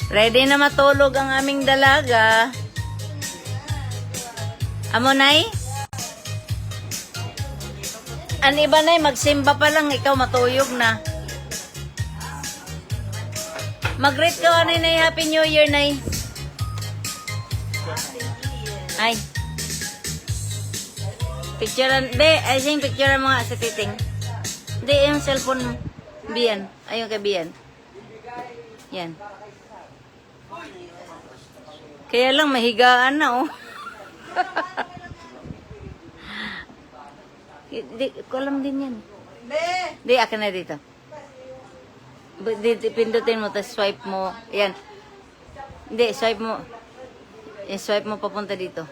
Ready na matulog ang aming dalaga. Amo, Nay? Ang iba, Nay, magsimba pa lang, ikaw matuyog na. Mag-greet ka, Nay, Happy New Year, Nay. Ay. Picturean, I think picturean mo nga sa titing. Hindi, yung cellphone mo. Bian. Ayun kay Bian. Yan. Kaya lang, mahigaan na, oh. Di, kulam din yan. Di, akin na dito. Pindutin mo, tapos swipe mo. Yan. Hindi, swipe mo. I-swipe mo papunta dito.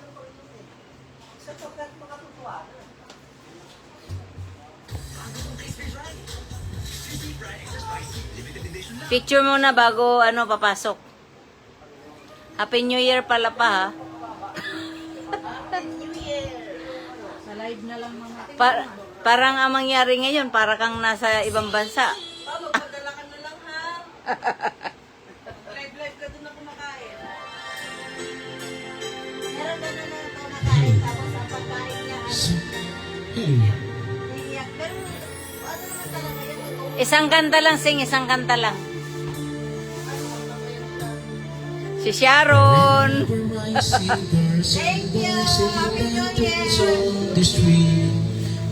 Picture mo na bago papasok. Happy New Year pala pa, ha? Happy New Year. Sa live na lang mga. Parang ang mangyari ngayon, para kang nasa ibang bansa. Magpadala ka na lang, ha? Live ka doon na kumakain. Meron ka na kumakain, tapos ang pagkain niya. Iiyak. Pero, ano naman talaga yan? Isang kanta lang, sing. Isang kanta lang. Si Sharon. Thank you. Happy New Year.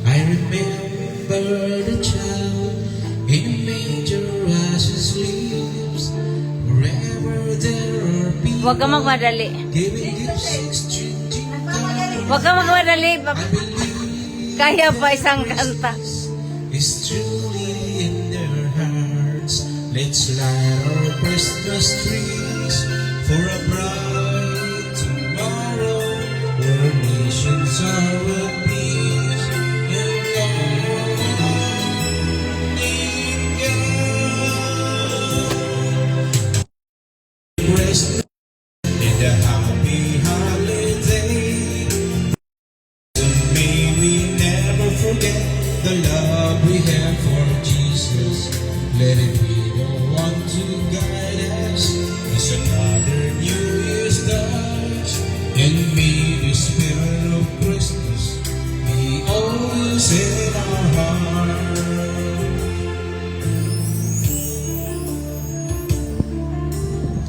I remember the child in a manger as he sleeps. Wherever there are people Huwag ka magmadali. giving gifts, exchanging cards. Huwag ka magmadali. Kaya pa isang kanta. Is truly in their hearts. Let's light our Christmas trees for a bright tomorrow where nations are at peace and love in God. Rest and a happy holiday. May we never forget the love we have for Jesus. Let it be the one to guide us as another New Year starts. And may the spirit of Christmas be always in our heart.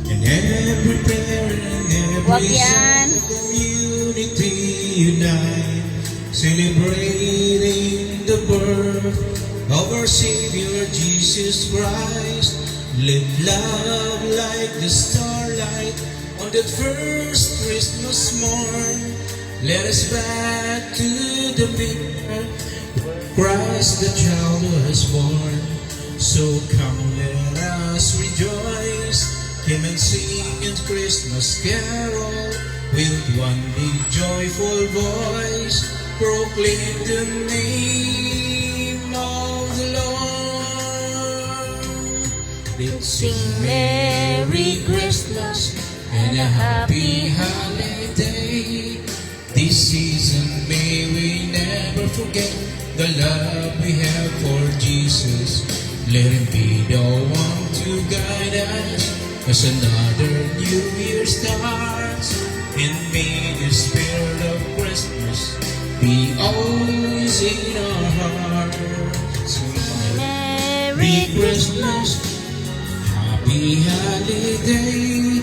And every prayer and Wag every yan. song, community unite, celebrating the birth of our Savior Jesus Christ. Let love like the starlight on that first Christmas morn. Let us back to the manger where Christ the child was born. So come let us rejoice, come and sing a Christmas carol with one big joyful voice. Proclaim the name of the Lord. Let's sing Merry Christmas and a Happy Holiday. This season may we never forget the love we have for Jesus. Let him be the one to guide us as another New Year starts. And may the spirit of Christmas be always in our hearts. Merry Christmas, Happy Holiday.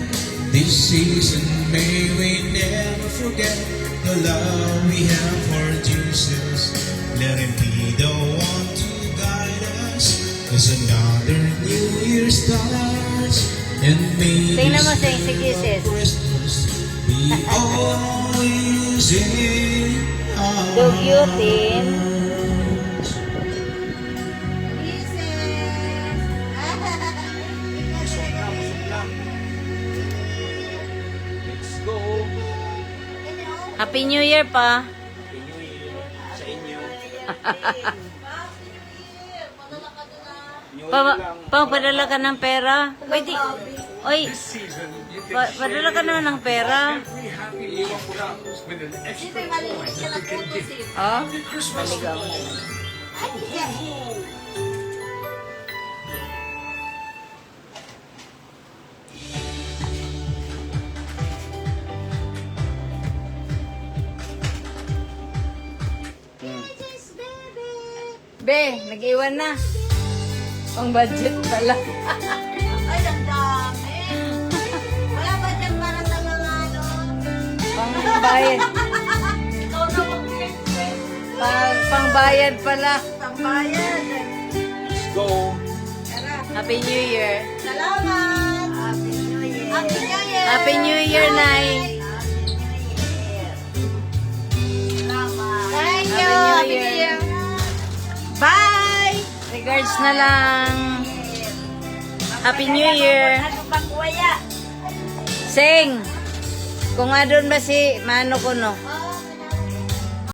This season may we never forget the love we have for Jesus. Let him be the one to guide us as another New Year starts. And may Tingnan mo, the sing, si spirit Kisses. of Christmas be always in our Dugyutin. hearts. Let's go. Happy New Year pa. Happy New Year sa inyo. New Year lang. Padala ka ng pera. Pwede. Oy, padala ka naman ng pera. Iiwan ko lang with an extra point that you can give. Oh, Christmas maligaw. Be, nag-iwan na. Pang budget pala. Ay, ang dami. Wala ba dyan para sa mga ano? Pang bayad. Ikaw na mag-request. Pang bayad pala. Tambayan. Let's go. Tara. Happy New Year. Salamat. Happy New Year. Happy New Year. Happy New Year, Nay. Salamat. Happy Thank New Year. Bye. Regards na lang. Happy New Year. Ano pang kuya? Sing. Kung adon ba si Mano ko no?